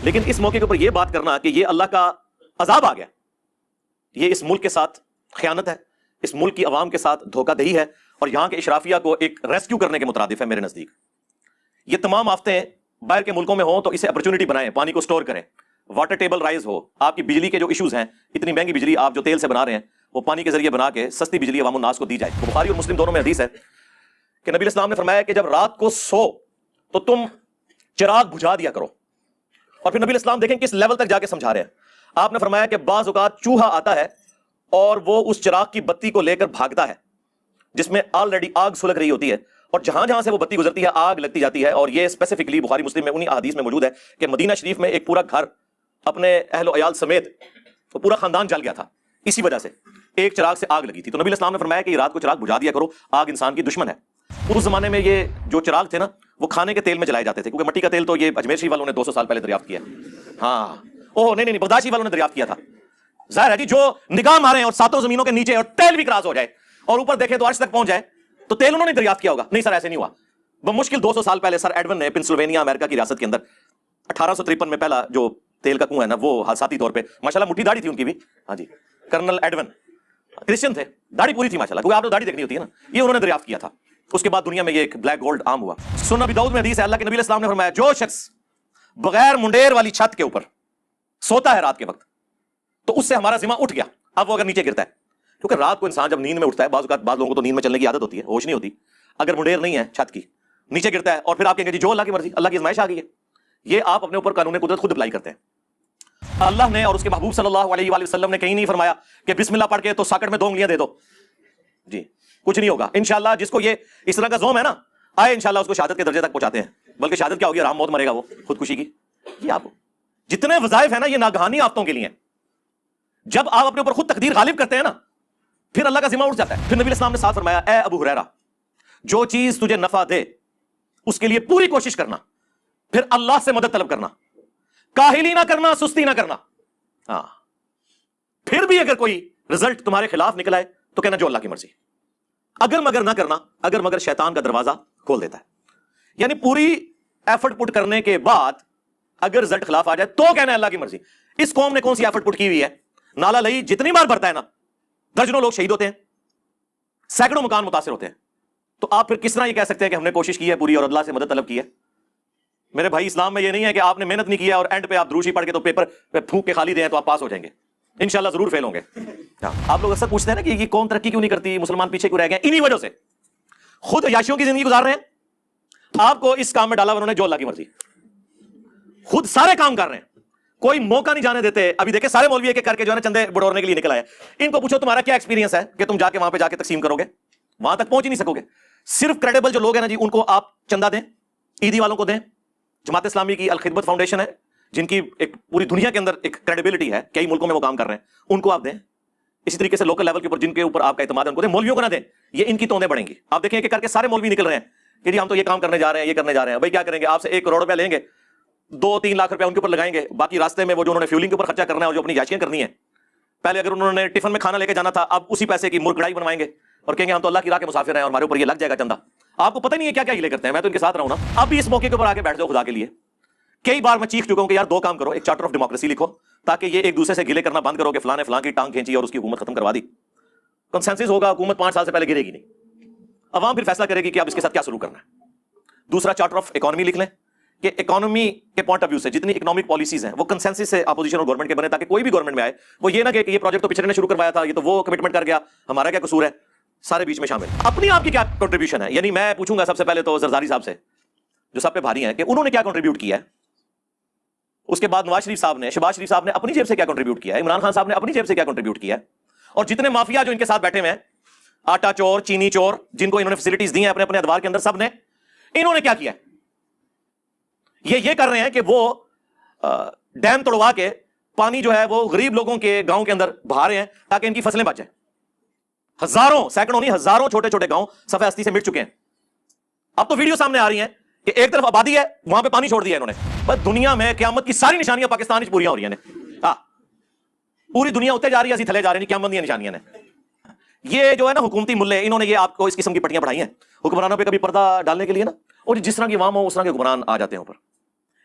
لیکن اس موقع کے اوپر یہ بات کرنا کہ یہ اللہ کا عذاب آ گیا، یہ اس ملک کے ساتھ خیانت ہے، اس ملک کی عوام کے ساتھ دھوکہ دہی ہے، اور یہاں کے اشرافیہ کو ایک ریسکیو کرنے کے مترادف ہے میرے نزدیک۔ یہ تمام آفتیں باہر کے ملکوں میں ہوں تو اسے اپرچونٹی بنائیں، پانی کو سٹور کریں، واٹر ٹیبل رائز ہو، آپ کی بجلی کے جو ایشوز ہیں، اتنی مہنگی بجلی آپ جو تیل سے بنا رہے ہیں وہ پانی کے ذریعے بنا کے سستی بجلی عوام الناس کو دی جائے۔ بخاری اور مسلم دونوں میں حدیث ہے کہ نبی اسلام نے فرمایا کہ جب رات کو سو تو تم چراغ بجھا دیا کرو، اور پھر نبی اسلام دیکھیں کس لیول تک جا کے سمجھا رہے ہیں۔ آپ نے فرمایا کہ بعض اوقات چوہا آتا ہے اور وہ اس چراغ کی بتی کو لے کر بھاگتا ہے جس میں آلریڈی آگ سلگ رہی ہوتی ہے، اور جہاں جہاں سے وہ بتی گزرتی ہے آگ لگتی جاتی ہے، اور یہ اسپیسیفکلی بخاری مسلم میں انہی احادیث میں موجود ہے کہ مدینہ شریف میں ایک پورا گھر اپنے اہل و عیال سمیت وہ پورا خاندان جل گیا تھا اسی وجہ سے، ایک چراغ سے آگ لگی تھی۔ تو نبی اسلام نے فرمایا کہ یہ رات کو چراغ بجھا دیا کرو، آگ انسان کی دشمن ہے۔ اس زمانے میں یہ جو چراغ تھے نا وہ کھانے کے تیل میں جلائے جاتے تھے، کیونکہ مٹی کا تیل تو یہ اجمیر شریف والوں نے 200 سال پہلے دریافت کیا۔ ہاں نہیں بغداد شریف والوں نے دریافت کیا تھا۔ ظاہر ہے جی جو نگاہ مارے اور ساتوں زمینوں کے نیچے اور تیل بھی کراس ہو جائے اور اوپر دیکھیں تو عرش تک پہنچ جائے تو تیل انہوں نے دریافت کیا ہوگا؟ نہیں سر، ایسے نہیں ہوا۔ بمشکل 200 سال پہلے سر ایڈون نے پنسلوینیا امریکہ کی ریاست کے اندر 1853 میں پہلا جو تیل کا کنواں ہے نا وہ حادثاتی طور پہ، ماشاءاللہ مٹھی داڑھی تھی ان کی بھی، ہاں جی، کرنل ایڈون کرسچن تھے، داڑھی پوری تھی ماشاءاللہ، کیونکہ آپ نے داڑھی دیکھنی ہوتی ہے نا، یہ انہوں نے دریافت کیا تھا۔ اس کے بعد دنیا میں یہ ایک بلیک گولڈ عام ہوا۔ سنن ابی داؤد میں حدیث ہے، اللہ کے نبی علیہ السلام نے فرمایا جو شخص بغیر منڈیر والی چھت کے اوپر سوتا ہے رات کے وقت تو اس سے ہمارا ذمہ اٹھ گیا۔ اب وہ اگر نیچے گرتا ہے، کیونکہ رات کو انسان جب نیند میں اٹھتا ہے، بعض اوقات بعض لوگوں کو تو نیند میں چلنے کی عادت ہوتی ہے، ہوش نہیں ہوتی، اگر منڈیر نہیں ہے چھت کی، نیچے گرتا ہے اور پھر آپ کہیں گے جی جو اللہ کی مرضی، اللہ کی آزمائش آ گئی ہے، یہ آپ اپنے اوپر قانون قدرت خود اپلائی کرتے ہیں۔ اللہ نے اور اس کے محبوب صلی اللہ علیہ وآلہ وسلم نے کہیں نہیں فرمایا کہ بسم اللہ پڑھ کے تو ساکٹ میں 2 انگلیاں دے دو، جی کچھ نہیں ہوگا انشاءاللہ۔ جس کو یہ اس طرح کا زوم ہے نا، آئے انشاءاللہ اس کو شہادت کے درجے تک پہنچاتے ہیں، بلکہ شہادت کیا ہوگی؟ آرام موت مرے گا وہ، خودکشی کی۔ یہ آپ جتنے وظائف ہیں نا یہ ناگہانی آفتوں کے لیے ہیں۔ جب آپ اپنے اوپر خود تقدیر غالب کرتے ہیں نا پھر اللہ کا ذمہ اٹھ جاتا ہے۔ پھر نبی اسلام نے ساتھ فرمایا اے ابو ہریرہ، جو چیز تجھے نفع دے اس کے لیے پوری کوشش کرنا، پھر اللہ سے مدد طلب کرنا، کاہلی نہ کرنا، سستی نہ کرنا۔ ہاں پھر بھی اگر کوئی رزلٹ تمہارے خلاف نکل آئے تو کہنا جو اللہ کی مرضی، اگر مگر نہ کرنا، اگر مگر شیطان کا دروازہ کھول دیتا ہے۔ یعنی پوری ایفرٹ پٹ کرنے کے بعد اگر رزلٹ خلاف آ جائے تو کہنا ہے اللہ کی مرضی۔ اس قوم نے کون سی ایفرٹ پٹ کی ہوئی ہے؟ نالا لئی جتنی بار بھرتا ہے نا درجنوں لوگ شہید ہوتے ہیں، سینکڑوں مکان متاثر ہوتے ہیں، تو آپ پھر کس طرح یہ کہہ سکتے ہیں کہ ہم نے کوشش کی ہے پوری اور اللہ سے مدد طلب کی ہے؟ میرے بھائی اسلام میں یہ نہیں ہے کہ آپ نے محنت نہیں کی ہے اور اینڈ پہ آپ دروشی پڑھ کے تو پیپر پہ پھونک کے خالی دیں تو آپ پاس ہو جائیں گے، انشاءاللہ ضرور فیل ہوں گے۔ آپ لوگ اکثر پوچھتے ہیں نا کہ یہ قوم ترقی کیوں نہیں کرتی، مسلمان پیچھے کیوں رہ گئے؟ انہی وجہ سے خود عیاشیوں کی زندگی گزار رہے ہیں، آپ کو اس کام میں ڈالا انہوں نے جو اللہ کی مرضی، خود سارے کام کر رہے ہیں، کوئی موقع نہیں جانے دیتے۔ ابھی دیکھیں سارے مولوی ایک ایک کر کے جو ہے نا چندے بڑھورنے کے لیے نکل آئے، ان کو پوچھو تمہارا کیا ایکسپیرینس ہے کہ تم جا کے وہاں پہ جا کے تقسیم کرو گے؟ وہاں تک پہنچ ہی نہیں سکو گے۔ صرف کریڈیبل جو لوگ ہیں نا جی ان کو آپ چندہ دیں، عیدی والوں کو دیں، جماعت اسلامی کی الخدمت فاؤنڈیشن ہے جن کی ایک پوری دنیا کے اندر ایک کریڈیبلٹی ہے، کئی ملکوں میں وہ کام کر رہے ہیں، ان کو آپ دیں۔ اسی طریقے سے لوکل لیول کے اوپر جن کے اوپر آپ کا اعتماد ہے ان کو دیں، مولویوں کو نہ دیں، یہ ان کی توندیں بڑھیں گی۔ آپ دیکھیں کہ کر کے سارے مولوی نکل رہے ہیں کہ جی ہم تو یہ کام کرنے جا رہے ہیں، یہ کرنے جا رہے ہیں۔ بھائی کیا کریں گے؟ آپ سے 1 کروڑ روپیہ لیں گے، 2-3 لاکھ روپیہ ان کے اوپر لگائیں گے، باقی راستے میں وہ جو انہوں نے فیولنگ کے اوپر خرچہ کرنا ہے اور جو اپنی یاشیاں کرنی ہے، پہلے اگر انہوں نے ٹفن میں کھانا لے کے جانا تھا اب اسی پیسے کی مرغ کڑائی بنوائیں گے اور کہیں گے ہم تو اللہ کی راہ کے مسافر ہیں اور ہمارے اوپر یہ لگ جائے گا چندہ۔ آپ کو پتہ نہیں ہے کیا کیا ہیلے کرتے ہیں، میں تو ان کے ساتھ رہا ہوں نا۔ اب بھی اس موقع کے اوپر آ کے بیٹھ جاؤ خدا کے لیے۔ کئی بار میں چیخ چکا ہوں کہ یار 2 کام کرو، ایک چارٹر آف ڈیموکریسی لکھو تاکہ یہ ایک دوسرے سے گلے کرنا بند کرو کہ فلاں نے فلاں کی ٹانگ کھینچی اور اس کی حکومت ختم کروا دی۔ کنسنسس ہوگا، حکومت 5 سال سے پہلے گرے گی نہیں، عوام پھر فیصلہ کرے گی کہ اب اس کے ساتھ کیا سلوک کرنا ہے۔ دوسرا چارٹر آف اکانومی لکھ لیں کہ اکانومی کے پوائنٹ آف ویو سے جتنی اکنامک پالیسیز ہیں وہ کنسنسس سے اپوزیشن اور گورنمنٹ کے بنے، تاکہ کوئی بھی گورنمنٹ میں آئے وہ یہ نہ کہ یہ پروجیکٹ تو پچھلے نے شروع کروایا تھا، یہ تو وہ کمٹمنٹ کر گیا، ہمارا کیا قصور ہے، سارے بیچ میں شامل۔ اپنی آپ کی کیا کنٹریبیوشن ہے؟ یعنی میں پوچھوں گا سب سے پہلے تو زرداری صاحب سے جو سب پہ بھاری ہیں کہ انہوں نے کیا کنٹریبیوٹ کیا ہے، اس کے بعد نواز شریف صاحب نے، شہباز شریف صاحب نے اپنی جیب سے کیا کنٹریبیوٹ کیا ہے، عمران خان صاحب نے اپنی جیب سے کیا کنٹریبیوٹ کیا ہے، اور جتنے مافیا جو ان کے ساتھ بیٹھے ہوئے ہیں، آٹا چور، چینی چور، جن کو انہوں نے فیسلٹیز دی ہیں اپنے اپنے ادوار کے اندر، سب نے انہوں نے کیا کیا ہے؟ یہ کر رہے ہیں کہ وہ ڈیم توڑوا کے پانی جو ہے وہ غریب لوگوں کے گاؤں کے اندر بہا رہے ہیں تاکہ ان کی فصلیں بچ جائیں۔ ہزاروں، سینکڑوں نہیں، ہزاروں چھوٹے چھوٹے گاؤں صفحہ ہستی سے مٹ چکے ہیں۔ اب تو ویڈیو سامنے آ رہی ہیں کہ ایک طرف آبادی ہے وہاں پہ پانی چھوڑ دیا انہوں نے۔ بس دنیا میں قیامت کی ساری نشانیاں پاکستان میں پوریاں ہو رہی ہیں، پوری دنیا اتنے جا رہی ہے، اسی تھلے جا رہی ہیں، قیامت کی نشانیاں نے۔ یہ جو ہے نا حکومتی ملے، انہوں نے یہ آپ کو اس قسم کی پٹیاں پڑھائی ہیں حکمرانوں پہ کبھی پردہ ڈالنے کے لیے نا، اور جس طرح کی عوام ہو اس طرح کے حکمران آ جاتے ہیں اوپر۔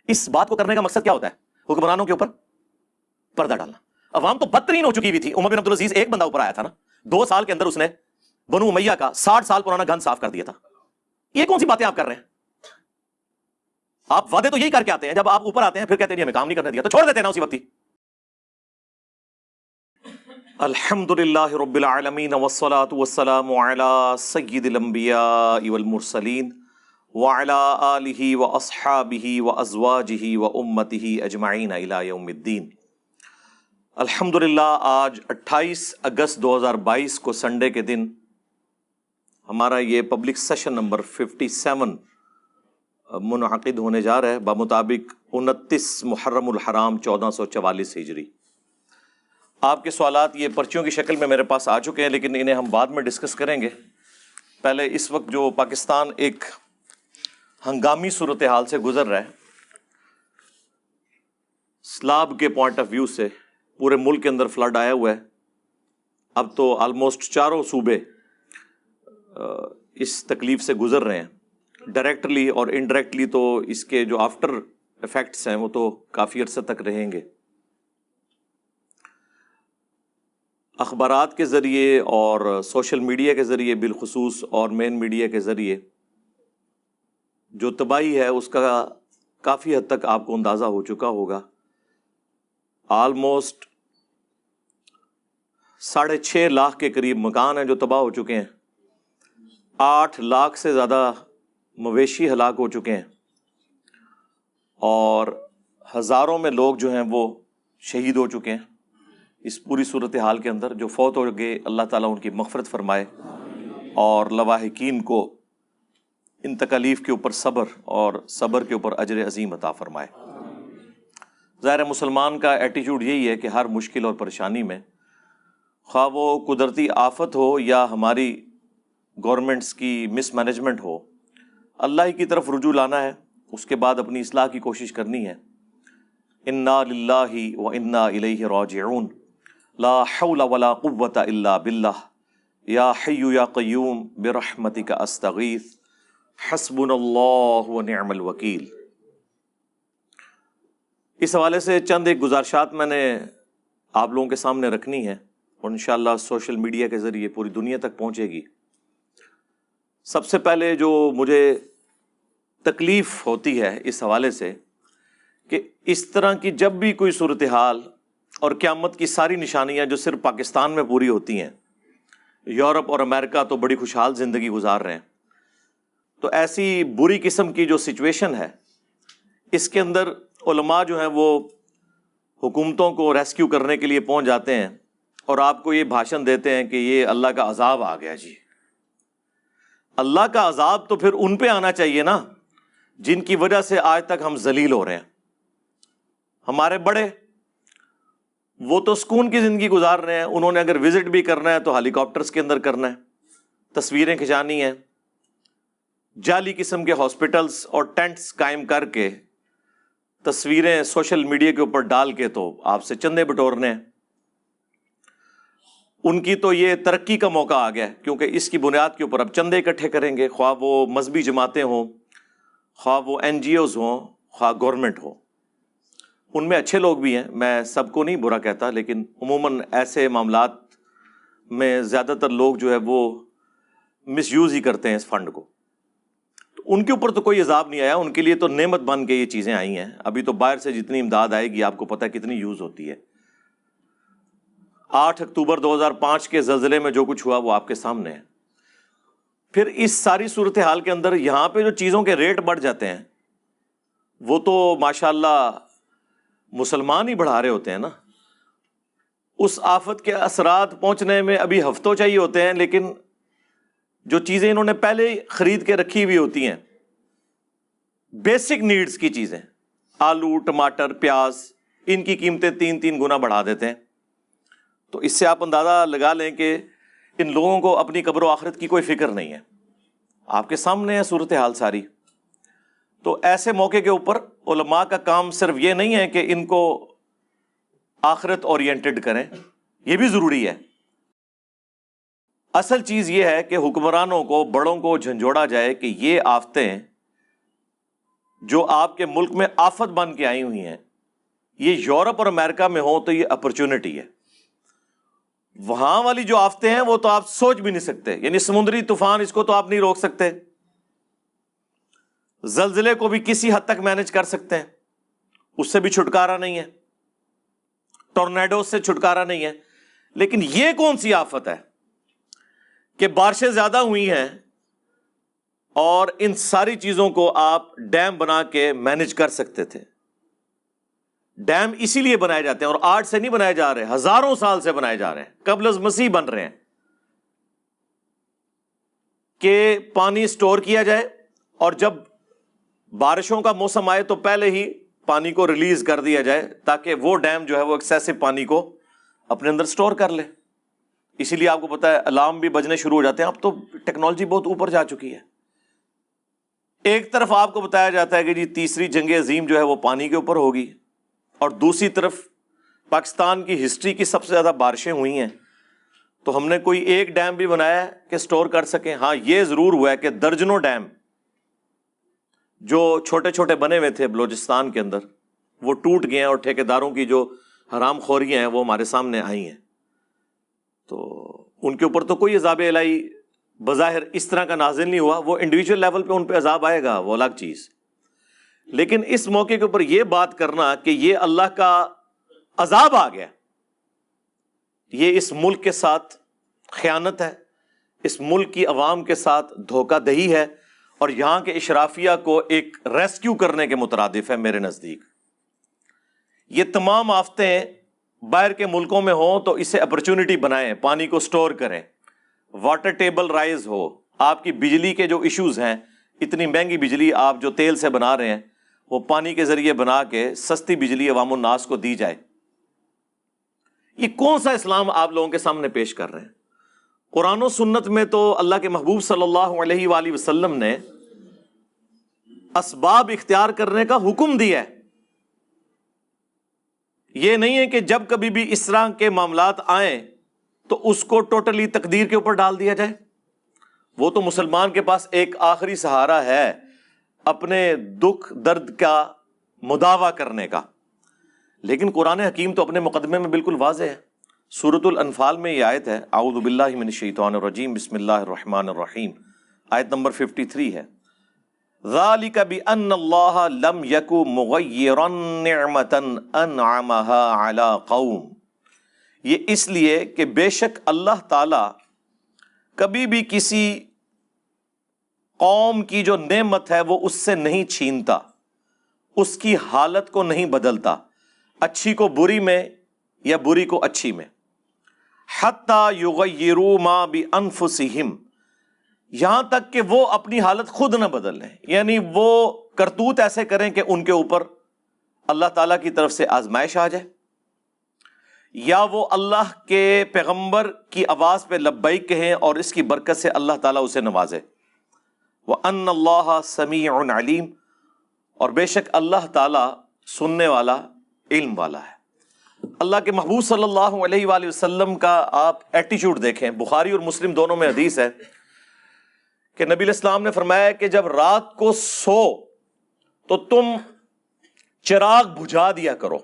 اس بات کو کرنے کا مقصد کیا ہوتا ہے حکمرانوں کے اوپر پردہ ڈالنا. عوام تو بدترین ہو چکی ہوئی تھی. عمر بن عبدالعزیز ایک بندہ اوپر آیا تھا نا, 2 سال کے اندر اس نے بنو امیہ کا 60 سال پرانا گن صاف کر دیا تھا. یہ کون سی باتیں آپ کر رہے ہیں؟ آپ وعدے تو یہی کر کے آتے ہیں, جب آپ اوپر آتے ہیں پھر کہتے ہیں ہمیں کام نہیں کرنے دیا, تو چھوڑ دیتے ہیں نا اسی وقت ہی. الحمدللہ رب العالمین والصلاة والسلام علی سید الانبیاء والمرسلین وعلی آلہ واصحابہ وازواجہ وامتہ اجمعین الی یوم الدین. الحمدللہ آج 28 اگست 2022 کو سنڈے کے دن ہمارا یہ پبلک سیشن نمبر 57 منعقد ہونے جا رہا ہے بمطابق 29 محرم الحرام 1444 ہجری. آپ کے سوالات یہ پرچیوں کی شکل میں میرے پاس آ چکے ہیں, لیکن انہیں ہم بعد میں ڈسکس کریں گے. پہلے اس وقت جو پاکستان ایک ہنگامی صورتحال سے گزر رہا ہے, سیلاب کے پوائنٹ آف ویو سے پورے ملک کے اندر فلڈ آیا ہوا ہے. اب تو آلموسٹ چاروں صوبے اس تکلیف سے گزر رہے ہیں, ڈائریکٹلی اور انڈائریکٹلی. تو اس کے جو آفٹر ایفیکٹس ہیں وہ تو کافی عرصے تک رہیں گے. اخبارات کے ذریعے اور سوشل میڈیا کے ذریعے بالخصوص اور مین میڈیا کے ذریعے جو تباہی ہے اس کا کافی حد تک آپ کو اندازہ ہو چکا ہوگا. آلموسٹ 6.5 لاکھ کے قریب مکان ہیں جو تباہ ہو چکے ہیں. 8 لاکھ سے زیادہ مویشی ہلاک ہو چکے ہیں, اور ہزاروں میں لوگ جو ہیں وہ شہید ہو چکے ہیں. اس پوری صورتحال کے اندر جو فوت ہو گئے, اللہ تعالیٰ ان کی مغفرت فرمائے اور لواحقین کو ان تکالیف کے اوپر صبر اور صبر کے اوپر اجر عظیم عطا فرمائے. ظاہر مسلمان کا ایٹیچیوڈ یہی ہے کہ ہر مشکل اور پریشانی میں, خواہ وہ قدرتی آفت ہو یا ہماری گورنمنٹس کی مس مینجمنٹ ہو, اللہ ہی کی طرف رجوع لانا ہے, اس کے بعد اپنی اصلاح کی کوشش کرنی ہے. انا للہ و انا الیہ راجعون, لا حول ولا قوة الا باللہ, یا حی یا قیوم برحمتک استغیث, حسبنا اللہ ونعم الوکیل. اس حوالے سے چند ایک گزارشات میں نے آپ لوگوں کے سامنے رکھنی ہے, اور انشاءاللہ سوشل میڈیا کے ذریعے پوری دنیا تک پہنچے گی. سب سے پہلے جو مجھے تکلیف ہوتی ہے اس حوالے سے کہ اس طرح کی جب بھی کوئی صورتحال اور قیامت کی ساری نشانیاں جو صرف پاکستان میں پوری ہوتی ہیں, یورپ اور امریکہ تو بڑی خوشحال زندگی گزار رہے ہیں, تو ایسی بری قسم کی جو سچویشن ہے اس کے اندر علماء جو ہیں وہ حکومتوں کو ریسکیو کرنے کے لیے پہنچ جاتے ہیں اور آپ کو یہ بھاشن دیتے ہیں کہ یہ اللہ کا عذاب آ گیا. جی اللہ کا عذاب تو پھر ان پہ آنا چاہیے نا جن کی وجہ سے آج تک ہم ذلیل ہو رہے ہیں. ہمارے بڑے وہ تو سکون کی زندگی گزار رہے ہیں, انہوں نے اگر وزٹ بھی کرنا ہے تو ہیلی کاپٹرز کے اندر کرنا ہے, تصویریں کھنچانی ہیں, جعلی قسم کے ہاسپٹلز اور ٹینٹس قائم کر کے تصویریں سوشل میڈیا کے اوپر ڈال کے تو آپ سے چندے بٹورنے ہیں. ان کی تو یہ ترقی کا موقع آ گیا, کیونکہ اس کی بنیاد کے اوپر اب چندے اکٹھے کریں گے, خواہ وہ مذہبی جماعتیں ہوں, خواہ وہ NGOs ہوں, خواہ گورنمنٹ ہو. ان میں اچھے لوگ بھی ہیں, میں سب کو نہیں برا کہتا, لیکن عموماً ایسے معاملات میں زیادہ تر لوگ جو ہے وہ مس یوز ہی کرتے ہیں اس فنڈ کو. تو ان کے اوپر تو کوئی عذاب نہیں آیا, ان کے لیے تو نعمت بن کے یہ چیزیں آئی ہیں. ابھی تو باہر سے جتنی امداد آئے گی آپ کو پتہ ہے کتنی یوز ہوتی ہے. 8 اکتوبر 2005 کے زلزلے میں جو کچھ ہوا وہ آپ کے سامنے ہے. پھر اس ساری صورتحال کے اندر یہاں پہ جو چیزوں کے ریٹ بڑھ جاتے ہیں وہ تو ماشاءاللہ مسلمان ہی بڑھا رہے ہوتے ہیں نا. اس آفت کے اثرات پہنچنے میں ابھی ہفتوں چاہیے ہوتے ہیں, لیکن جو چیزیں انہوں نے پہلے خرید کے رکھی ہوئی ہوتی ہیں, بیسک نیڈز کی چیزیں, آلو, ٹماٹر, پیاز, ان کی قیمتیں 3 گنا بڑھا دیتے ہیں. تو اس سے آپ اندازہ لگا لیں کہ ان لوگوں کو اپنی قبر و آخرت کی کوئی فکر نہیں ہے. آپ کے سامنے ہے صورتحال ساری. تو ایسے موقع کے اوپر علماء کا کام صرف یہ نہیں ہے کہ ان کو آخرت اورینٹڈ کریں, یہ بھی ضروری ہے. اصل چیز یہ ہے کہ حکمرانوں کو, بڑوں کو جھنجھوڑا جائے کہ یہ آفتیں جو آپ کے ملک میں آفت بن کے آئی ہوئی ہیں یہ یورپ اور امریکہ میں ہو تو یہ اپرچونٹی ہے. وہاں والی جو آفتیں ہیں وہ تو آپ سوچ بھی نہیں سکتے، یعنی سمندری طوفان اس کو تو آپ نہیں روک سکتے، زلزلے کو بھی کسی حد تک مینج کر سکتے ہیں، اس سے بھی چھٹکارا نہیں ہے، ٹورنیڈو سے چھٹکارا نہیں ہے. لیکن یہ کون سی آفت ہے کہ بارشیں زیادہ ہوئی ہیں اور ان ساری چیزوں کو آپ ڈیم بنا کے مینج کر سکتے تھے. ڈیم اسی لیے بنائے جاتے ہیں، اور آج سے نہیں بنائے جا رہے، ہزاروں سال سے بنائے جا رہے ہیں، قبل از مسیح بن رہے ہیں کہ پانی سٹور کیا جائے، اور جب بارشوں کا موسم آئے تو پہلے ہی پانی کو ریلیز کر دیا جائے تاکہ وہ ڈیم جو ہے وہ ایکسیسو پانی کو اپنے اندر سٹور کر لے. اسی لیے آپ کو پتا ہے الارم بھی بجنے شروع ہو جاتے ہیں. اب تو ٹیکنالوجی بہت اوپر جا چکی ہے. ایک طرف آپ کو بتایا جاتا ہے کہ جی تیسری جنگ عظیم جو ہے وہ پانی کے اوپر ہوگی، اور دوسری طرف پاکستان کی ہسٹری کی سب سے زیادہ بارشیں ہوئی ہیں، تو ہم نے کوئی ایک ڈیم بھی بنایا ہے کہ سٹور کر سکیں. ہاں یہ ضرور ہوا ہے کہ درجنوں ڈیم جو چھوٹے چھوٹے بنے ہوئے تھے بلوچستان کے اندر وہ ٹوٹ گئے ہیں، اور ٹھیکیداروں کی جو حرام خوریاں ہیں وہ ہمارے سامنے آئی ہیں. تو ان کے اوپر تو کوئی عذاب الہی بظاہر اس طرح کا نازل نہیں ہوا، وہ انڈیویجول لیول پہ ان پہ عذاب آئے گا، وہ الگ چیز. لیکن اس موقع کے اوپر یہ بات کرنا کہ یہ اللہ کا عذاب آ گیا، یہ اس ملک کے ساتھ خیانت ہے، اس ملک کی عوام کے ساتھ دھوکہ دہی ہے، اور یہاں کے اشرافیہ کو ایک ریسکیو کرنے کے مترادف ہے میرے نزدیک. یہ تمام آفتیں باہر کے ملکوں میں ہوں تو اسے اپرچونٹی بنائیں، پانی کو سٹور کریں، واٹر ٹیبل رائز ہو، آپ کی بجلی کے جو ایشوز ہیں، اتنی مہنگی بجلی آپ جو تیل سے بنا رہے ہیں وہ پانی کے ذریعے بنا کے سستی بجلی عوام الناس کو دی جائے. یہ کون سا اسلام آپ لوگوں کے سامنے پیش کر رہے ہیں؟ قرآن و سنت میں تو اللہ کے محبوب صلی اللہ علیہ وآلہ وسلم نے اسباب اختیار کرنے کا حکم دیا ہے. یہ نہیں ہے کہ جب کبھی بھی اس طرح کے معاملات آئیں تو اس کو ٹوٹلی تقدیر کے اوپر ڈال دیا جائے. وہ تو مسلمان کے پاس ایک آخری سہارا ہے اپنے دکھ درد کا مداوع کرنے کا. لیکن قرآن حکیم تو اپنے مقدمے میں بالکل واضح ہے. سورۃ الانفال میں یہ آیت ہے، اعوذ باللہ من الشیطان الرجیم، بسم اللہ الرحمن الرحیم، آیت نمبر 53 ہے، ذالک بأن اللہ لم یک مغیرا نعمتا انعمها علی قوم. یہ اس لیے کہ بے شک اللہ تعالی کبھی بھی کسی قوم کی جو نعمت ہے وہ اس سے نہیں چھینتا، اس کی حالت کو نہیں بدلتا، اچھی کو بری میں یا بری کو اچھی میں. حتی یغیروا ما بانفسہم، یہاں تک کہ وہ اپنی حالت خود نہ بدل لیں، یعنی وہ کرتوت ایسے کریں کہ ان کے اوپر اللہ تعالیٰ کی طرف سے آزمائش آ جائے، یا وہ اللہ کے پیغمبر کی آواز پہ لبیک کہیں اور اس کی برکت سے اللہ تعالیٰ اسے نوازے. وَأَنَّ اللَّهَ سَمِيعٌ عَلِيمٌ، اور بے شک اللہ تعالیٰ سننے والا، علم والا ہے. اللہ کے محبوب صلی اللہ علیہ وآلہ وسلم کا آپ ایٹیچیوڈ دیکھیں، بخاری اور مسلم دونوں میں حدیث ہے کہ نبی علیہ السلام نے فرمایا کہ جب رات کو سو تو تم چراغ بجھا دیا کرو.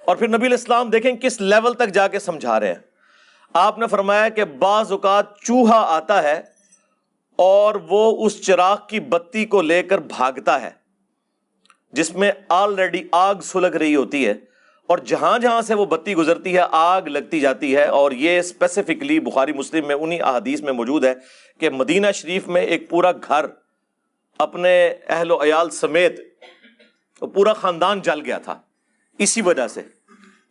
اور پھر نبی علیہ السلام دیکھیں کس لیول تک جا کے سمجھا رہے ہیں. آپ نے فرمایا کہ بعض اوقات چوہا آتا ہے اور وہ اس چراغ کی بتی کو لے کر بھاگتا ہے جس میں آلریڈی آگ سلگ رہی ہوتی ہے، اور جہاں جہاں سے وہ بتی گزرتی ہے آگ لگتی جاتی ہے. اور یہ اسپیسیفکلی بخاری مسلم میں انہی احادیث میں موجود ہے کہ مدینہ شریف میں ایک پورا گھر اپنے اہل و عیال سمیت پورا خاندان جل گیا تھا، اسی وجہ سے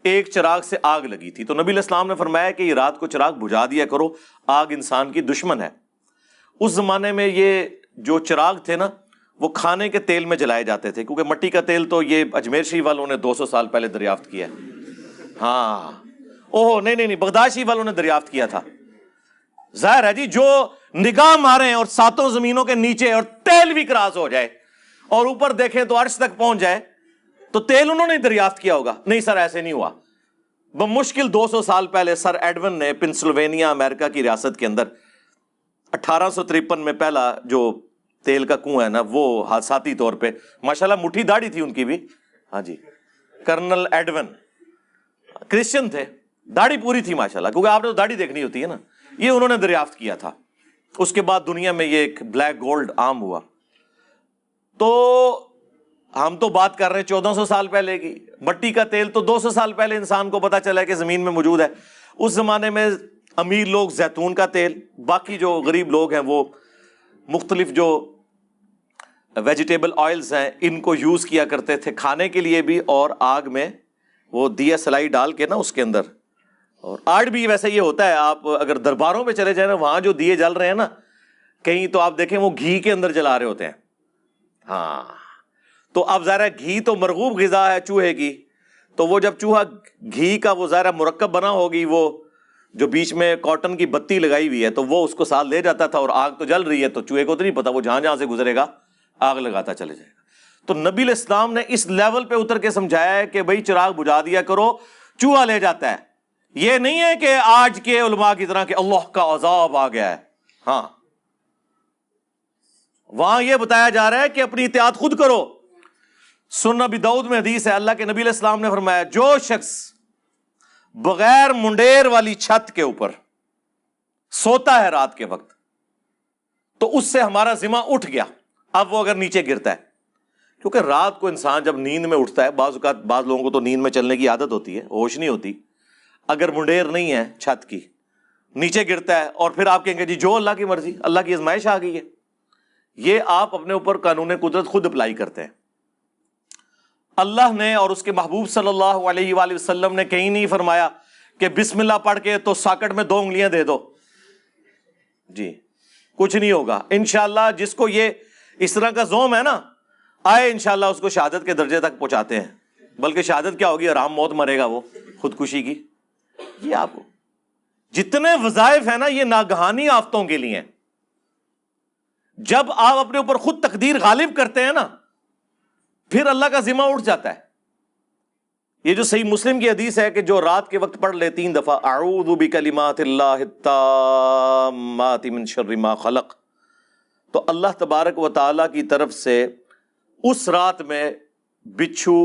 ایک چراغ سے آگ لگی تھی. تو نبی علیہ السلام نے فرمایا کہ یہ رات کو چراغ بجھا دیا کرو، آگ انسان کی دشمن ہے. اس زمانے میں یہ جو چراغ تھے نا وہ کھانے کے تیل میں جلائے جاتے تھے، کیونکہ مٹی کا تیل تو یہ اجمیر شریف والوں نے 200 سال پہلے دریافت کیا ہے. ہاں اوہ نہیں بغداد شریف والوں نے دریافت کیا تھا. ظاہر ہے جی جو نگاہ مارے اور ساتوں زمینوں کے نیچے اور تیل بھی کراس ہو جائے اور اوپر دیکھیں تو عرش تک پہنچ جائے تو تیل انہوں نے دریافت کیا ہوگا. نہیں سر ایسے نہیں ہوا. بمشکل 200 سال پہلے سر ایڈون نے پنسلوینیا امریکہ کی ریاست کے اندر 1853 میں پہلا جو تیل کا کنواں ہے نا وہ حادثاتی طور پہ، ماشاءاللہ مٹھی داڑھی تھی ان کی بھی، ہاں جی کرنل ایڈون، کرسچن تھے، داڑھی پوری تھی ماشاءاللہ، کیونکہ آپ نے تو داڑھی دیکھنی ہوتی ہے نا، یہ انہوں نے دریافت کیا تھا۔ اس کے بعد دنیا میں یہ ایک بلیک گولڈ عام ہوا۔ تو ہم تو بات کر رہے ہیں 1400 سال پہلے کی، مٹی کا تیل تو 200 سال پہلے انسان کو پتا چلا کہ زمین میں موجود ہے۔ اس زمانے میں امیر لوگ زیتون کا تیل، باقی جو غریب لوگ ہیں وہ مختلف جو ویجیٹیبل آئلز ہیں ان کو یوز کیا کرتے تھے کھانے کے لیے بھی، اور آگ میں وہ دیا سلائی ڈال کے نا اس کے اندر۔ اور آج بھی ویسے یہ ہوتا ہے، آپ اگر درباروں میں چلے جائیں نا، وہاں جو دیے جل رہے ہیں نا کہیں، تو آپ دیکھیں وہ گھی کے اندر جلا رہے ہوتے ہیں۔ ہاں، تو اب ظاہر ہے گھی تو مرغوب غذا ہے چوہے کی، تو وہ جب چوہا گھی کا وہ ظاہر مرکب بنا ہوگی، وہ جو بیچ میں کاٹن کی بتی لگائی ہوئی ہے، تو وہ اس کو ساتھ لے جاتا تھا، اور آگ تو جل رہی ہے تو چوہے کو تو نہیں پتا، وہ جہاں جہاں سے گزرے گا آگ لگاتا چلے جائے گا۔ تو نبی علیہ السلام نے اس لیول پہ اتر کے سمجھایا ہے کہ بھائی چراغ بجھا دیا کرو، چوہا لے جاتا ہے۔ یہ نہیں ہے کہ آج کے علماء کی طرح کہ اللہ کا عذاب آ گیا ہے، ہاں، وہاں یہ بتایا جا رہا ہے کہ اپنی احتیاط خود کرو۔ سنن ابی داؤد میں حدیث ہے، اللہ کے نبی علیہ السلام نے فرمایا جو شخص بغیر منڈیر والی چھت کے اوپر سوتا ہے رات کے وقت، تو اس سے ہمارا ذمہ اٹھ گیا۔ اب وہ اگر نیچے گرتا ہے، کیونکہ رات کو انسان جب نیند میں اٹھتا ہے، بعض اوقات بعض لوگوں کو تو نیند میں چلنے کی عادت ہوتی ہے، ہوش نہیں ہوتی، اگر منڈیر نہیں ہے چھت کی، نیچے گرتا ہے، اور پھر آپ کہیں گے جی جو اللہ کی مرضی، اللہ کی آزمائش آ گئی ہے، یہ آپ اپنے اوپر قانون قدرت خود اپلائی کرتے ہیں۔ اللہ نے اور اس کے محبوب صلی اللہ علیہ وآلہ وسلم نے کہیں نہیں فرمایا کہ بسم اللہ پڑھ کے تو ساکٹ میں 2 انگلیاں دے دو، جی کچھ نہیں ہوگا انشاءاللہ۔ جس کو یہ اس طرح کا زوم ہے نا، آئے انشاءاللہ اس کو شہادت کے درجے تک پہنچاتے ہیں، بلکہ شہادت کیا ہوگی، آرام موت مرے گا وہ، خودکشی کی۔ یہ آپ کو جتنے وظائف ہیں نا، یہ ناگہانی آفتوں کے لیے ہیں۔ جب آپ اپنے اوپر خود تقدیر غالب کرتے ہیں نا، پھر اللہ کا ذمہ اٹھ جاتا ہے۔ یہ جو صحیح مسلم کی حدیث ہے کہ جو رات کے وقت پڑھ لے 3 دفعہ اعوذ بکلمات اللہ التامات من شر ما خلق، تو اللہ تبارک و تعالی کی طرف سے اس رات میں بچھو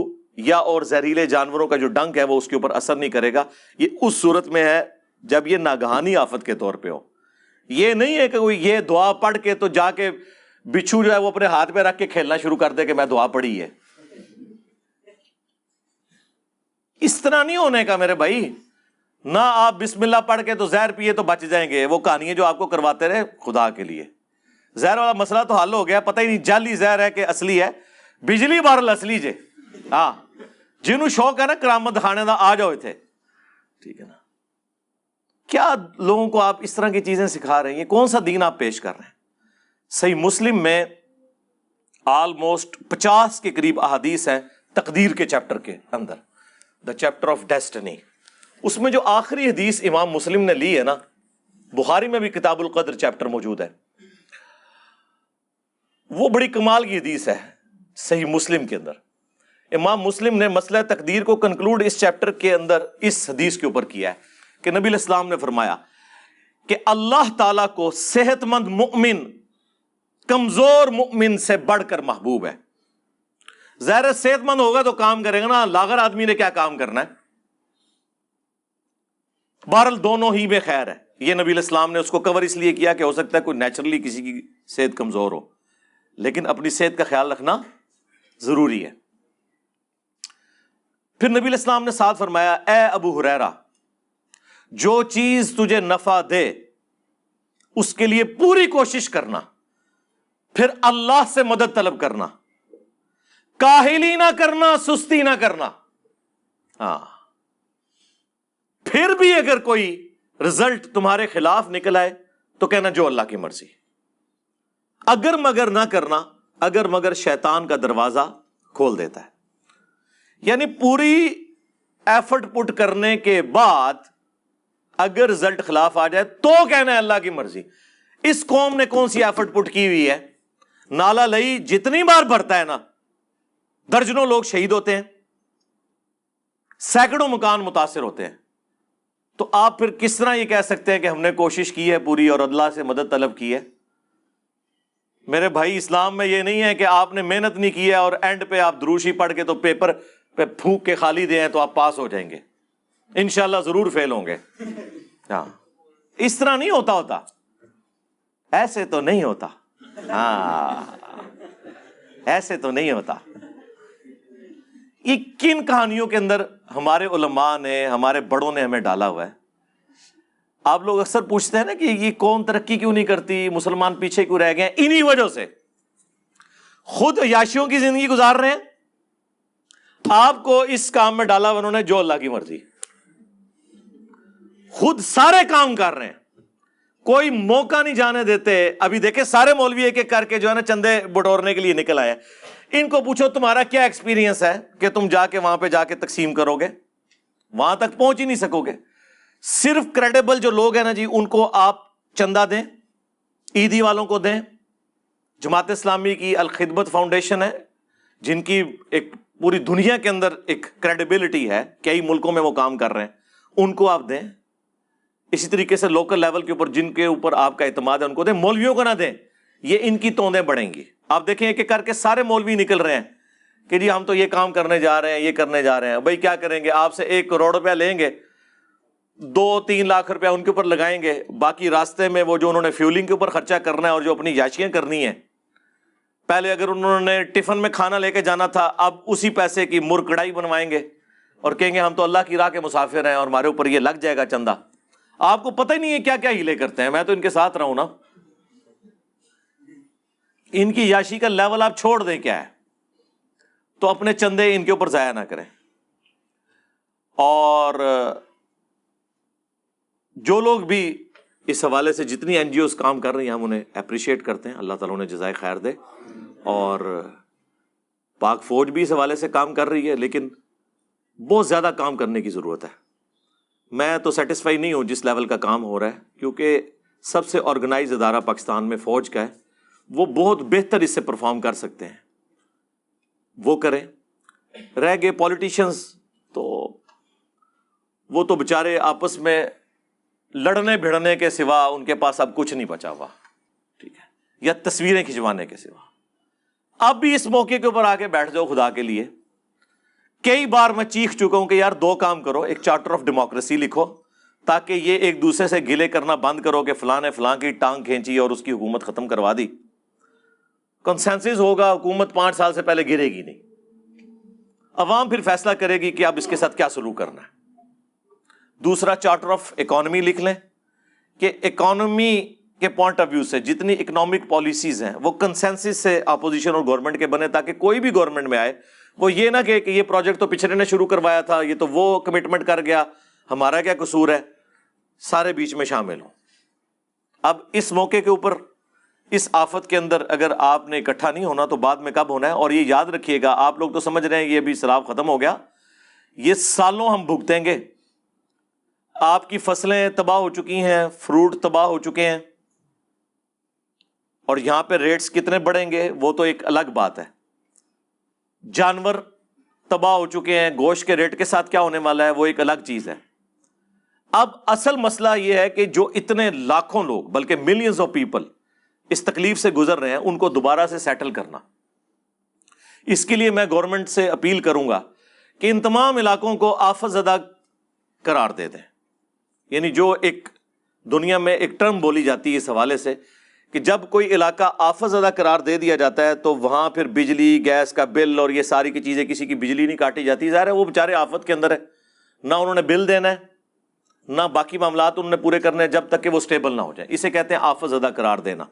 یا اور زہریلے جانوروں کا جو ڈنک ہے وہ اس کے اوپر اثر نہیں کرے گا۔ یہ اس صورت میں ہے جب یہ ناگہانی آفت کے طور پہ ہو۔ یہ نہیں ہے کہ کوئی یہ دعا پڑھ کے تو جا کے بچھو جو ہے وہ اپنے ہاتھ پہ رکھ کے کھیلنا شروع کر دے کہ میں دعا پڑھی ہے۔ اس طرح نہیں ہونے کا میرے بھائی، نہ آپ بسم اللہ پڑھ کے تو زہر پیے تو بچ جائیں گے۔ وہ کہانیاں جو آپ کو کرواتے رہے خدا کے لیے، زہر والا مسئلہ تو حل ہو گیا، پتہ ہی نہیں جعلی زہر ہے کہ اصلی ہے، بجلی بارل اصلی جے۔ ہاں، جنہوں شوق ہے نا کرامت دکھانے دا آ جاؤ تھے، ٹھیک ہے نا۔ کیا لوگوں کو آپ اس طرح کی چیزیں سکھا رہے ہیں؟ یہ کون سا دین آپ پیش کر رہے ہیں؟ صحیح مسلم میں آلموسٹ 50 کے قریب احادیث ہیں تقدیر کے چیپٹر کے اندر، دا چیپٹر آف ڈیسٹنی۔ اس میں جو آخری حدیث امام مسلم نے لی ہے نا، بخاری میں بھی کتاب القدر چیپٹر موجود ہے، وہ بڑی کمال کی حدیث ہے صحیح مسلم کے اندر۔ امام مسلم نے مسئلہ تقدیر کو کنکلوڈ اس چیپٹر کے اندر اس حدیث کے اوپر کیا ہے کہ نبی علیہ السلام نے فرمایا کہ اللہ تعالیٰ کو صحت مند مؤمن کمزور مؤمن سے بڑھ کر محبوب ہے۔ ظاہر صحت مند ہوگا تو کام کرے گا نا، لاغر آدمی نے کیا کام کرنا ہے؟ بہرحال دونوں ہی میں خیر ہے۔ یہ نبی علیہ السلام نے اس کو کور اس لیے کیا کہ ہو سکتا ہے کوئی نیچرلی کسی کی صحت کمزور ہو، لیکن اپنی صحت کا خیال رکھنا ضروری ہے۔ پھر نبی علیہ السلام نے ساتھ فرمایا، اے ابو ہریرہ، جو چیز تجھے نفع دے اس کے لیے پوری کوشش کرنا، پھر اللہ سے مدد طلب کرنا، کاہلی نہ کرنا، سستی نہ کرنا۔ ہاں، پھر بھی اگر کوئی رزلٹ تمہارے خلاف نکل آئے تو کہنا جو اللہ کی مرضی۔ اگر مگر نہ کرنا، اگر مگر شیطان کا دروازہ کھول دیتا ہے۔ یعنی پوری ایفرٹ پٹ کرنے کے بعد اگر رزلٹ خلاف آ جائے تو کہنا ہے اللہ کی مرضی۔ اس قوم نے کون سی ایفرٹ پٹ کی ہوئی ہے؟ نالا لئی جتنی بار بھرتا ہے نا، درجنوں لوگ شہید ہوتے ہیں، سینکڑوں مکان متاثر ہوتے ہیں، تو آپ پھر کس طرح یہ کہہ سکتے ہیں کہ ہم نے کوشش کی ہے پوری اور اللہ سے مدد طلب کی ہے؟ میرے بھائی، اسلام میں یہ نہیں ہے کہ آپ نے محنت نہیں کی ہے اور اینڈ پہ آپ دروشی پڑھ کے تو پیپر پہ پھونک کے خالی دیں تو آپ پاس ہو جائیں گے، انشاءاللہ ضرور فیل ہوں گے. ہاں اس طرح نہیں ہوتا، ایسے تو نہیں ہوتا. ہاں ایسے تو نہیں ہوتا. یہ کن کہانیوں کے اندر ہمارے علماء نے، ہمارے بڑوں نے ہمیں ڈالا ہوا ہے. آپ لوگ اکثر پوچھتے ہیں نا کہ یہ قوم ترقی کیوں نہیں کرتی، مسلمان پیچھے کیوں رہ گئے؟ انہی وجہ سے. خود عیاشیوں کی زندگی گزار رہے ہیں، آپ کو اس کام میں ڈالا انہوں نے جو اللہ کی مرضی. خود سارے کام کر رہے ہیں، کوئی موقع نہیں جانے دیتے. ابھی دیکھیں سارے مولوی ایک ایک کر کے جو ہے نا چندے بٹورنے کے لیے نکل آئے. ان کو پوچھو تمہارا کیا ایکسپیرینس ہے کہ تم جا کے وہاں پہ جا کے تقسیم کرو گے؟ وہاں تک پہنچ ہی نہیں سکو گے. صرف کریڈیبل جو لوگ ہیں نا جی، ان کو آپ چندہ دیں، عیدی والوں کو دیں. جماعت اسلامی کی الخدمت فاؤنڈیشن ہے، جن کی ایک پوری دنیا کے اندر ایک کریڈیبلٹی ہے، کئی ملکوں میں وہ کام کر رہے ہیں، ان کو آپ دیں. اسی طریقے سے لوکل لیول کے اوپر جن کے اوپر آپ کا اعتماد ہے ان کو دیں. مولویوں کو نہ دیں، یہ ان کی توندیں بڑھیں گی. آپ دیکھیں ایک ایک کر کے سارے مولوی نکل رہے ہیں کہ جی ہم تو یہ کام کرنے جا رہے ہیں، یہ کرنے جا رہے ہیں. بھائی کیا کریں گے؟ آپ سے 1 کروڑ روپیہ لیں گے، 2-3 لاکھ روپیہ ان کے اوپر لگائیں گے، باقی راستے میں وہ جو انہوں نے فیولنگ کے اوپر خرچہ کرنا ہے اور جو اپنی یاشیاں کرنی ہیں. پہلے اگر انہوں نے ٹفن میں کھانا لے کے جانا تھا، اب اسی پیسے کی مر کڑائی بنوائیں گے اور کہیں گے ہم تو اللہ کی راہ کے مسافر ہیں اور ہمارے اوپر یہ لگ جائے گا چندہ. آپ کو پتہ ہی نہیں ہے کیا کیا ہیلے کرتے ہیں. میں تو ان کے ساتھ رہا ہوں نا. ان کی یاشی کا لیول آپ چھوڑ دیں کیا ہے، تو اپنے چندے ان کے اوپر ضائع نہ کریں. اور جو لوگ بھی اس حوالے سے جتنی این جی اوز کام کر رہی ہیں ہم انہیں اپریشیٹ کرتے ہیں. اللہ تعالیٰ انہیں جزائے خیر دے. اور پاک فوج بھی اس حوالے سے کام کر رہی ہے، لیکن بہت زیادہ کام کرنے کی ضرورت ہے. میں تو سیٹسفائی نہیں ہوں جس لیول کا کام ہو رہا ہے، کیونکہ سب سے آرگنائز ادارہ پاکستان میں فوج کا ہے. وہ بہت بہتر اس سے پرفارم کر سکتے ہیں، وہ کریں. رہ گئے پولیٹیشنز، تو وہ تو بےچارے آپس میں لڑنے بھڑنے کے سوا ان کے پاس اب کچھ نہیں بچا ہوا، ٹھیک ہے، یا تصویریں کھنچوانے کے سوا. اب بھی اس موقع کے اوپر آ کے بیٹھ جاؤ خدا کے لیے. کئی بار میں چیخ چکا ہوں کہ یار 2 کام کرو. ایک چارٹر آف ڈیموکریسی لکھو تاکہ یہ ایک دوسرے سے گلے کرنا بند کرو کہ فلاں نے فلاں کی ٹانگ کھینچی اور اس کی حکومت ختم کروا دی. کنسنسس ہوگا، حکومت 5 سال سے پہلے گرے گی نہیں. عوام پھر فیصلہ کرے گی کہ اب اس کے ساتھ کیا سلوک کرنا ہے. دوسرا چارٹر آف اکانومی لکھ لیں کہ اکانومی کے پوائنٹ آف ویو سے جتنی اکنامک پالیسیز ہیں وہ کنسنسس سے اپوزیشن اور گورنمنٹ کے بنے، تاکہ کوئی بھی گورنمنٹ میں آئے وہ یہ نہ کہ یہ پروجیکٹ تو پچھلے نے شروع کروایا تھا، یہ تو وہ کمٹمنٹ کر گیا، ہمارا کیا قصور ہے. سارے بیچ میں شامل ہوں. اب اس موقع کے اوپر، اس آفت کے اندر اگر آپ نے اکٹھا نہیں ہونا تو بعد میں کب ہونا ہے؟ اور یہ یاد رکھیے گا، آپ لوگ تو سمجھ رہے ہیں یہ بھی سیلاب ختم ہو گیا، یہ سالوں ہم بھگتیں گے. آپ کی فصلیں تباہ ہو چکی ہیں، فروٹ تباہ ہو چکے ہیں، اور یہاں پہ ریٹس کتنے بڑھیں گے وہ تو ایک الگ بات ہے. جانور تباہ ہو چکے ہیں، گوشت کے ریٹ کے ساتھ کیا ہونے والا ہے وہ ایک الگ چیز ہے. اب اصل مسئلہ یہ ہے کہ جو اتنے لاکھوں لوگ بلکہ ملینز آف پیپل اس تکلیف سے گزر رہے ہیں ان کو دوبارہ سے سیٹل کرنا. اس کے لیے میں گورنمنٹ سے اپیل کروں گا کہ ان تمام علاقوں کو آفت زدہ قرار دے دیں. یعنی جو ایک دنیا میں ایک ٹرم بولی جاتی ہے اس حوالے سے کہ جب کوئی علاقہ آفت زدہ قرار دے دیا جاتا ہے تو وہاں پھر بجلی گیس کا بل اور یہ ساری کی چیزیں، کسی کی بجلی نہیں کاٹی جاتی. ظاہر ہے وہ بیچارے آفت کے اندر ہے، نہ انہوں نے بل دینا ہے نہ باقی معاملات انہوں نے پورے کرنے ہیں جب تک کہ وہ سٹیبل نہ ہو جائیں. اسے کہتے ہیں آفت زدہ قرار دینا.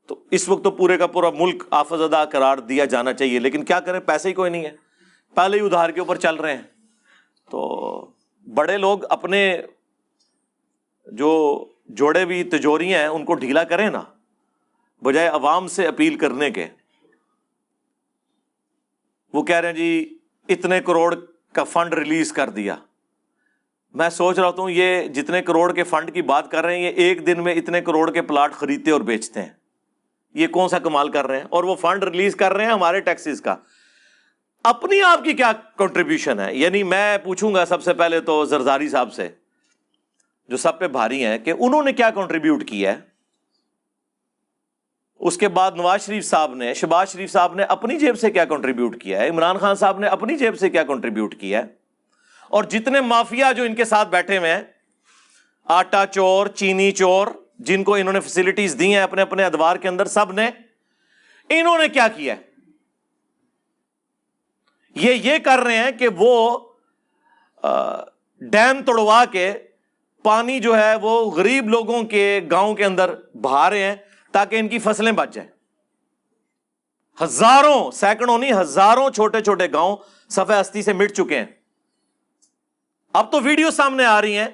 تو اس وقت تو پورے کا پورا ملک آفت زدہ قرار دیا جانا چاہیے، لیکن کیا کریں، پیسے ہی کوئی نہیں ہے، پہلے ہی ادھار کے اوپر چل رہے ہیں. تو بڑے لوگ اپنے جو جوڑے بھی تجوریاں ہیں ان کو ڈھیلا کریں نا، بجائے عوام سے اپیل کرنے کے. وہ کہہ رہے ہیں جی اتنے کروڑ کا فنڈ ریلیز کر دیا. میں سوچ رہا ہوں یہ جتنے کروڑ کے فنڈ کی بات کر رہے ہیں یہ ایک دن میں اتنے کروڑ کے پلاٹ خریدتے اور بیچتے ہیں. یہ کون سا کمال کر رہے ہیں؟ اور وہ فنڈ ریلیز کر رہے ہیں ہمارے ٹیکسز کا. اپنی آپ کی کیا کنٹریبیوشن ہے؟ یعنی میں پوچھوں گا سب سے پہلے تو زرزاری صاحب سے جو سب پہ بھاری ہیں کہ انہوں نے کیا کنٹریبیوٹ کیا ہے. اس کے بعد نواز شریف صاحب نے، شہباز شریف صاحب نے اپنی جیب سے کیا کنٹریبیوٹ کیا ہے، عمران خان صاحب نے اپنی جیب سے کیا کنٹریبیوٹ کیا ہے، اور جتنے مافیا جو ان کے ساتھ بیٹھے ہوئے ہیں، آٹا چور، چینی چور، جن کو انہوں نے فیسلٹیز دی ہیں اپنے اپنے ادوار کے اندر، سب نے، انہوں نے کیا کیا ہے؟ یہ کر رہے ہیں کہ وہ ڈیم توڑوا کے پانی جو ہے وہ غریب لوگوں کے گاؤں کے اندر بہا رہے ہیں تاکہ ان کی فصلیں بچ جائیں. ہزاروں، سینکڑوں نہیں، ہزاروں چھوٹے چھوٹے گاؤں صفحہ ہستی سے مٹ چکے ہیں. اب تو ویڈیو سامنے آ رہی ہیں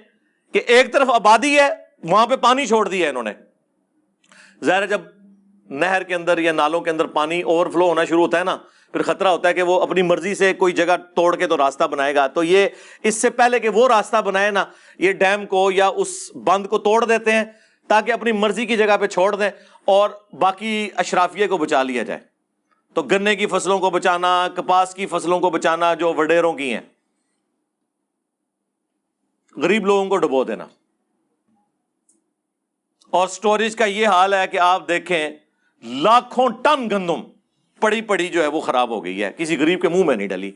کہ ایک طرف آبادی ہے، وہاں پہ پانی چھوڑ دیا انہوں نے. ظاہر ہے جب نہر کے اندر یا نالوں کے اندر پانی اوور فلو ہونا شروع ہوتا ہے نا، پھر خطرہ ہوتا ہے کہ وہ اپنی مرضی سے کوئی جگہ توڑ کے تو راستہ بنائے گا. تو یہ اس سے پہلے کہ وہ راستہ بنائے نا، یہ ڈیم کو یا اس بند کو توڑ دیتے ہیں تاکہ اپنی مرضی کی جگہ پہ چھوڑ دیں اور باقی اشرافیہ کو بچا لیا جائے. تو گنے کی فصلوں کو بچانا، کپاس کی فصلوں کو بچانا جو وڈیروں کی ہیں، غریب لوگوں کو ڈبو دینا. اور سٹوریج کا یہ حال ہے کہ آپ دیکھیں لاکھوں ٹن گندم پڑی پڑی جو ہے وہ خراب ہو گئی ہے، کسی غریب کے منہ میں نہیں ڈلی.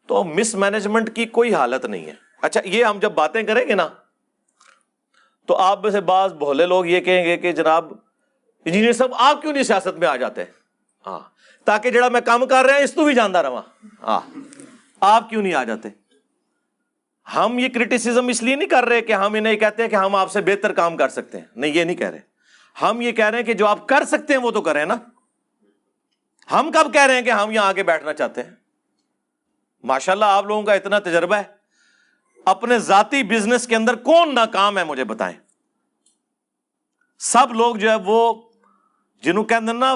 تو مس مینجمنٹ کی کوئی حالت نہیں ہے. اچھا، یہ ہم جب باتیں کریں گے نا تو آپ میں سے بعض بھولے لوگ یہ کہیں گے کہ جناب انجینئر صاحب آپ کیوں نہیں سیاست میں آ جاتے؟ ہاں، تاکہ جڑا میں کام کر رہا ہوں اس تو بھی جاندا رہا. ہاں، آپ کیوں نہیں آ جاتے؟ ہم یہ کرٹیسزم اس لیے نہیں کر رہے کہ ہم انہیں کہتے ہیں کہ ہم آپ سے بہتر کام کر سکتے ہیں. نہیں، یہ نہیں کہہ رہے. ہم یہ کہہ رہے ہیں کہ جو آپ کر سکتے ہیں وہ تو کریں نا. ہم کب کہہ رہے ہیں کہ ہم یہاں آگے بیٹھنا چاہتے ہیں؟ ماشاءاللہ آپ لوگوں کا اتنا تجربہ ہے. اپنے ذاتی بزنس کے اندر کون ناکام ہے مجھے بتائیں؟ سب لوگ جو ہے وہ جنہوں کہتے ہیں نا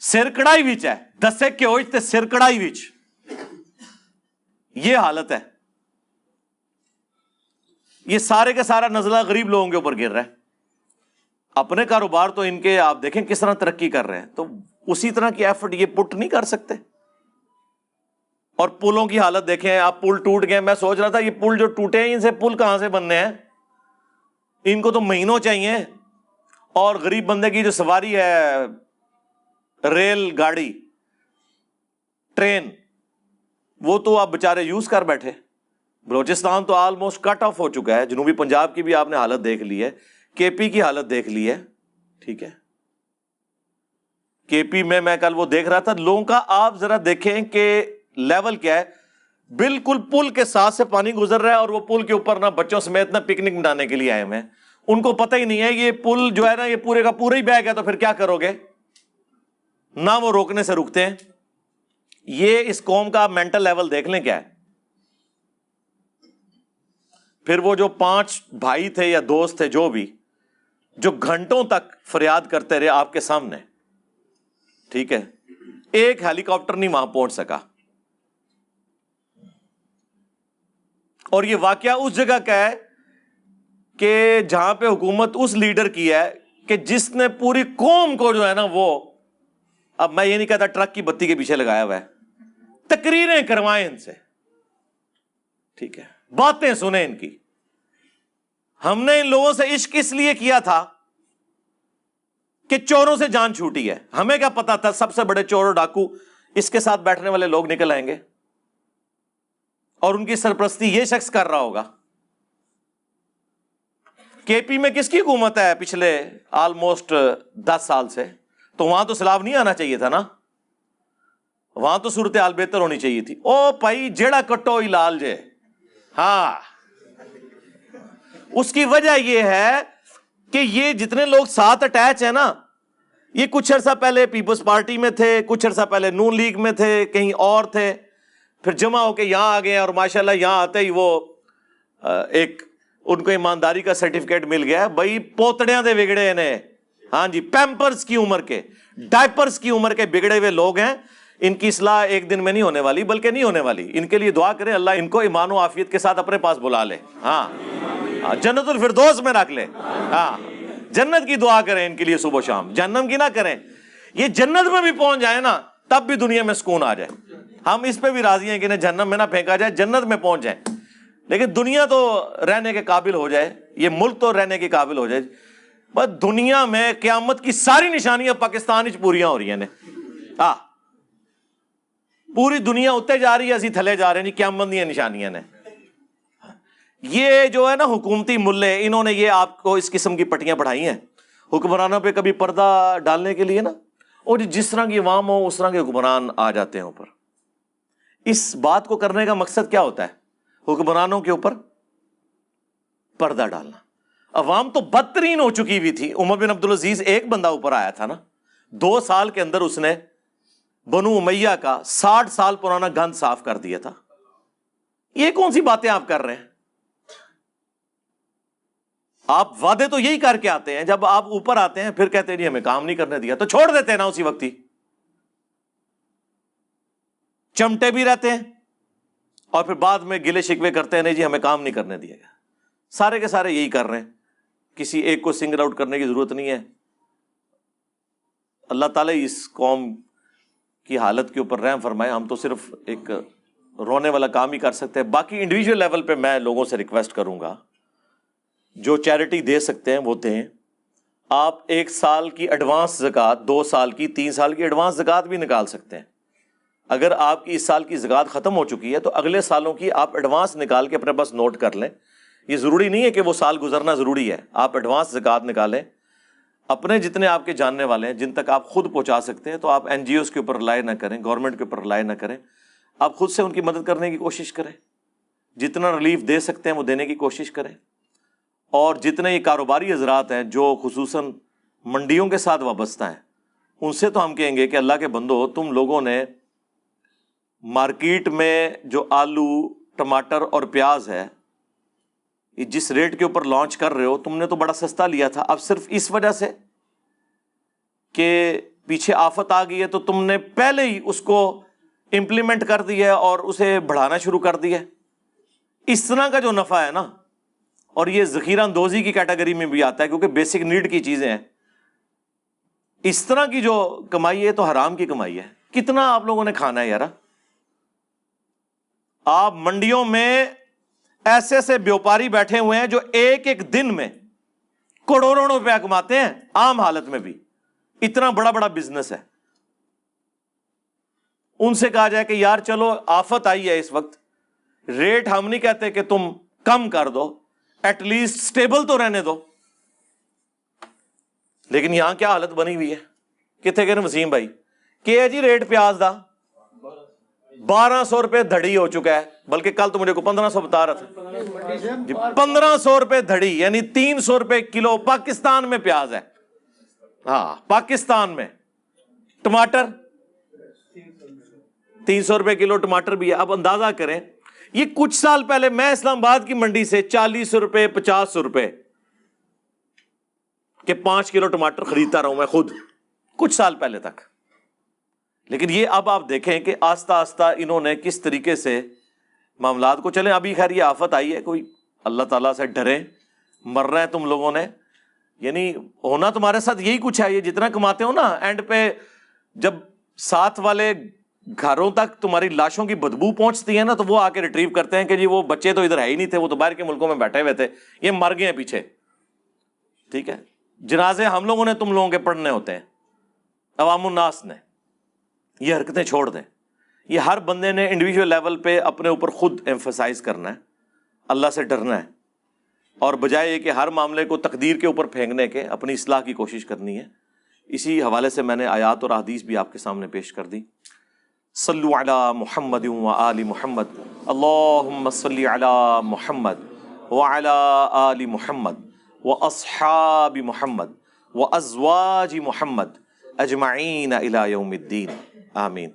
سر کڑائی وچ ہے، دسے کیوں تے سر کڑائی وچ، یہ حالت ہے. یہ سارے کا سارا نزلہ غریب لوگوں کے اوپر گر رہا ہے. اپنے کاروبار تو ان کے آپ دیکھیں کس طرح ترقی کر رہے ہیں، تو اسی طرح کی ایفرٹ یہ پٹ نہیں کر سکتے. اور پلوں کی حالت دیکھیں آپ، پل ٹوٹ گئے. میں سوچ رہا تھا یہ پل جو ٹوٹے ہیں ان سے پل کہاں سے بننے ہیں؟ ان کو تو مہینوں چاہیے. اور غریب بندے کی جو سواری ہے، ریل گاڑی، ٹرین، وہ تو آپ بےچارے یوز کر بیٹھے. بلوچستان تو آلموسٹ کٹ آف ہو چکا ہے. جنوبی پنجاب کی بھی آپ نے حالت دیکھ لی ہے، کے پی کی حالت دیکھ لی ہے. ٹھیک ہے، کے پی میں کل وہ دیکھ رہا تھا لوگوں کا. آپ ذرا دیکھیں کہ لیول کیا ہے. بالکل پل کے ساتھ سے پانی گزر رہا ہے اور وہ پل کے اوپر نہ بچوں سمیت نہ پکنک منانے کے لیے آئے ہوئے ہیں. ان کو پتہ ہی نہیں ہے یہ پل جو ہے نا یہ پورے کا پورا ہی بہ گیا تو پھر کیا کرو گے؟ نہ وہ روکنے سے رکتے ہیں. یہ اس قوم کا مینٹل لیول دیکھ لیں کیا ہے. پھر وہ جو 5 بھائی تھے یا دوست تھے جو بھی، جو گھنٹوں تک فریاد کرتے رہے آپ کے سامنے، ٹھیک ہے، ایک ہیلی کاپٹر نہیں وہاں پہنچ سکا. اور یہ واقعہ اس جگہ کا ہے کہ جہاں پہ حکومت اس لیڈر کی ہے کہ جس نے پوری قوم کو جو ہے نا وہ، اب میں یہ نہیں کہتا ٹرک کی بتی کے پیچھے لگایا ہوا ہے، تقریریں کروائیں ان سے، ٹھیک ہے، باتیں سنیں ان کی. ہم نے ان لوگوں سے عشق اس لیے کیا تھا کہ چوروں سے جان چھوٹی ہے. ہمیں کیا پتا تھا سب سے بڑے چور اور ڈاکو اس کے ساتھ بیٹھنے والے لوگ نکل آئیں گے اور ان کی سرپرستی یہ شخص کر رہا ہوگا. کے پی میں کس کی حکومت ہے پچھلے آلموسٹ 10 سال سے؟ تو وہاں تو سیلاب نہیں آنا چاہیے تھا نا، وہاں تو صورتحال بہتر ہونی چاہیے تھی. او بھائی جیڑا کٹو ہی لال جے. ہاں، اس کی وجہ یہ ہے کہ یہ جتنے لوگ ساتھ اٹیچ ہیں نا، یہ کچھ عرصہ پہلے پیپلز پارٹی میں تھے، کچھ عرصہ پہلے نون لیگ میں تھے، کہیں اور تھے، پھر جمع ہو کے یہاں آ گئے اور ماشاءاللہ یہاں آتے ہی وہ ایک ان کو ایمانداری کا سرٹیفکیٹ مل گیا. بھائی پوتڑیاں دے بگڑے نے، ہاں جی، پیمپرز کی عمر کے، ڈائپرز کی عمر کے بگڑے ہوئے لوگ ہیں. ان کی اصلاح ایک دن میں نہیں ہونے والی، بلکہ نہیں ہونے والی. ان کے لیے دعا کریں اللہ ان کو ایمان و عافیت کے ساتھ اپنے پاس بلا لے. ہاں، جنت الفردوس میں رکھ لے. ہاں، جنت کی دعا کریں ان کے لیے صبح و شام، جہنم کی نہ کریں. یہ جنت میں بھی پہنچ جائے نا تب بھی دنیا میں سکون آ جائے. ہم اس پہ بھی راضی ہیں کہ انہیں جہنم میں نہ پھینکا جائے، جنت میں پہنچ جائیں، لیکن دنیا تو رہنے کے قابل ہو جائے، یہ ملک تو رہنے کے قابل ہو جائے. بس دنیا میں قیامت کی ساری نشانیاں پاکستان وچ پوریاں ہو رہی ہیں نے پوری دنیا اتنے جا رہی ہے، اسی تھلے جا رہے ہیں جی، قیامت دی نشانیاں نے. یہ جو ہے نا حکومتی ملے، انہوں نے یہ آپ کو اس قسم کی پٹیاں پڑھائی ہیں حکمرانوں پہ کبھی پردہ ڈالنے کے لیے نا، اور جس طرح کی عوام ہو اس طرح کے حکمران آ جاتے ہیں اوپر. اس بات کو کرنے کا مقصد کیا ہوتا ہے؟ حکمرانوں کے اوپر پردہ ڈالنا. عوام تو بدترین ہو چکی ہوئی تھی. عمر بن عبدالعزیز ایک بندہ اوپر آیا تھا نا، 2 سال کے اندر اس نے بنو امیہ کا 60 سال پرانا گند صاف کر دیا تھا. یہ کون سی باتیں آپ کر رہے ہیں؟ آپ وعدے تو یہی کر کے آتے ہیں، جب آپ اوپر آتے ہیں پھر کہتے ہیں جی ہمیں کام نہیں کرنے دیا، تو چھوڑ دیتے ہیں نا اسی وقت ہی. چمٹے بھی رہتے ہیں اور پھر بعد میں گلے شکوے کرتے ہیں نہیں جی ہمیں کام نہیں کرنے دیا گیا. سارے کے سارے یہی کر رہے ہیں، کسی ایک کو سنگل آؤٹ کرنے کی ضرورت نہیں ہے. اللہ تعالیٰ اس قوم کی حالت کے اوپر رحم فرمائے. ہم تو صرف ایک رونے والا کام ہی کر سکتے ہیں. باقی انڈیویجول لیول پہ میں لوگوں سے ریکویسٹ کروں گا، جو چیریٹی دے سکتے ہیں وہ دیں. آپ 1 سال کی ایڈوانس زکوٰۃ، 2 سال کی، 3 سال کی ایڈوانس زکوٰۃ بھی نکال سکتے ہیں. اگر آپ کی اس سال کی زکوٰۃ ختم ہو چکی ہے تو اگلے سالوں کی آپ ایڈوانس نکال کے اپنے پاس نوٹ کر لیں. یہ ضروری نہیں ہے کہ وہ سال گزرنا ضروری ہے. آپ ایڈوانس زکوٰۃ نکالیں، اپنے جتنے آپ کے جاننے والے ہیں جن تک آپ خود پہنچا سکتے ہیں، تو آپ این جی اوز کے اوپر رلائی نہ کریں، گورنمنٹ کے اوپر رلائی نہ کریں. آپ خود سے ان کی مدد کرنے کی کوشش کریں. جتنا ریلیف دے سکتے ہیں وہ دینے کی کوشش کریں. اور جتنے یہ کاروباری حضرات ہیں جو خصوصاً منڈیوں کے ساتھ وابستہ ہیں، ان سے تو ہم کہیں گے کہ اللہ کے بندو، تم لوگوں نے مارکیٹ میں جو آلو، ٹماٹر اور پیاز ہے، یہ جس ریٹ کے اوپر لانچ کر رہے ہو، تم نے تو بڑا سستا لیا تھا. اب صرف اس وجہ سے کہ پیچھے آفت آ گئی ہے تو تم نے پہلے ہی اس کو امپلیمنٹ کر دیا ہے اور اسے بڑھانا شروع کر دیا ہے. اس طرح کا جو نفع ہے نا، اور یہ ذخیرہ اندوزی کی کیٹیگری میں بھی آتا ہے کیونکہ بیسک نیڈ کی چیزیں ہیں، اس طرح کی جو کمائی ہے تو حرام کی کمائی ہے. کتنا آپ لوگوں نے کھانا ہے یار؟ آپ منڈیوں میں ایسے ایسے بیوپاری بیٹھے ہوئے ہیں جو ایک ایک دن میں کروڑوں روپیہ کماتے ہیں، عام حالت میں بھی. اتنا بڑا بڑا بزنس ہے. ان سے کہا جائے کہ یار چلو آفت آئی ہے اس وقت، ریٹ ہم نہیں کہتے کہ تم کم کر دو، ایٹ لیسٹ سٹیبل تو رہنے دو. لیکن یہاں کیا حالت بنی ہوئی ہے؟ کتنے گئے وسیم بھائی کہ ہے جی ریٹ پیاز دا 1200 روپے دھڑی ہو چکا ہے، بلکہ کل تو مجھے کو 1500 بتا رہا تھا جی. 1500 روپے دھڑی یعنی 300 روپے کلو پاکستان میں پیاز ہے. ہاں پاکستان میں. ٹماٹر 300 روپے کلو ٹماٹر بھی ہے. اب اندازہ کریں، یہ کچھ سال پہلے میں اسلام آباد کی منڈی سے 40 روپے 50 روپے کہ 5 کلو ٹماٹر خریدتا رہا ہوں میں خود کچھ سال پہلے تک. لیکن یہ اب آپ دیکھیں کہ آہستہ آہستہ انہوں نے کس طریقے سے معاملات کو چلیں. ابھی خیر یہ آفت آئی ہے، کوئی اللہ تعالیٰ سے ڈریں. مر رہے ہیں تم لوگوں نے، یعنی ہونا تمہارے ساتھ یہی کچھ ہے. یہ جتنا کماتے ہو نا، اینڈ پہ جب ساتھ والے گھروں تک تمہاری لاشوں کی بدبو پہنچتی ہے نا، تو وہ آ کے ریٹریو کرتے ہیں کہ جی وہ بچے تو ادھر ہے ہی نہیں تھے، وہ تو باہر کے ملکوں میں بیٹھے ہوئے تھے، یہ مر گئے ہیں پیچھے. ٹھیک ہے، جنازے ہم لوگوں نے تم لوگوں کے پڑھنے ہوتے ہیں، عوام الناس نے. یہ حرکتیں چھوڑ دیں. یہ ہر بندے نے انڈیویجول لیول پہ اپنے اوپر خود ایمفسائز کرنا ہے، اللہ سے ڈرنا ہے، اور بجائے یہ کہ ہر معاملے کو تقدیر کے اوپر پھینکنے کے اپنی اصلاح کی کوشش کرنی ہے. اسی حوالے سے میں نے آیات اور احادیث بھی آپ کے سامنے پیش کر دی. صلو علی محمد و آل محمد، اللہم صلی علی محمد وعلی آل محمد واصحاب محمد وازواج محمد اجمعین الی یوم الدین. آمین.